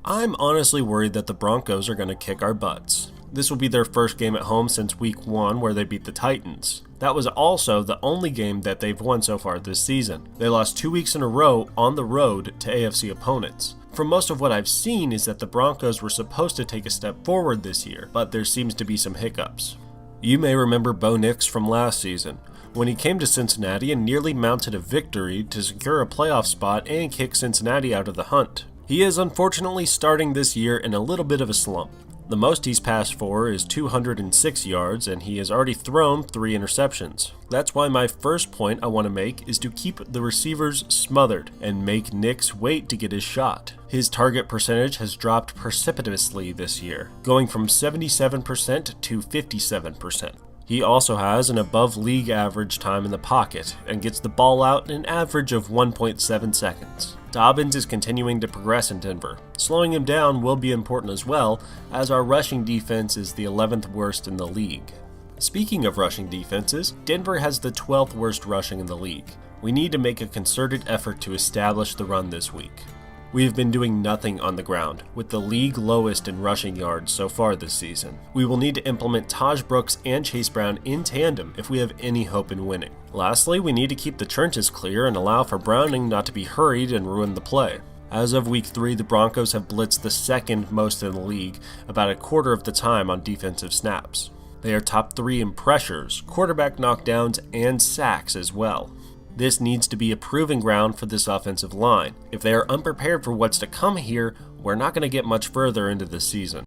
I'm honestly worried that the Broncos are going to kick our butts. This will be their first game at home since week 1 where they beat the Titans. That was also the only game that they've won so far this season. They lost 2 weeks in a row on the road to AFC opponents. From most of what I've seen is that the Broncos were supposed to take a step forward this year, but there seems to be some hiccups. You may remember Bo Nix from last season, when he came to Cincinnati and nearly mounted a victory to secure a playoff spot and kick Cincinnati out of the hunt. He is unfortunately starting this year in a little bit of a slump. The most he's passed for is 206 yards, and he has already thrown 3 interceptions. That's why my first point I want to make is to keep the receivers smothered and make Nix wait to get his shot. His target percentage has dropped precipitously this year, going from 77% to 57%. He also has an above league average time in the pocket and gets the ball out in an average of 1.7 seconds. Dobbins is continuing to progress in Denver. Slowing him down will be important as well, as our rushing defense is the 11th worst in the league. Speaking of rushing defenses, Denver has the 12th worst rushing in the league. We need to make a concerted effort to establish the run this week. We have been doing nothing on the ground, with the league lowest in rushing yards so far this season. We will need to implement Taj Brooks and Chase Brown in tandem if we have any hope in winning. Lastly, we need to keep the trenches clear and allow for Browning not to be hurried and ruin the play. As of week 3, the Broncos have blitzed the second most in the league, about a quarter of the time on defensive snaps. They are top 3 in pressures, quarterback knockdowns, and sacks as well. This needs to be a proving ground for this offensive line. If they are unprepared for what's to come here, we're not going to get much further into this season.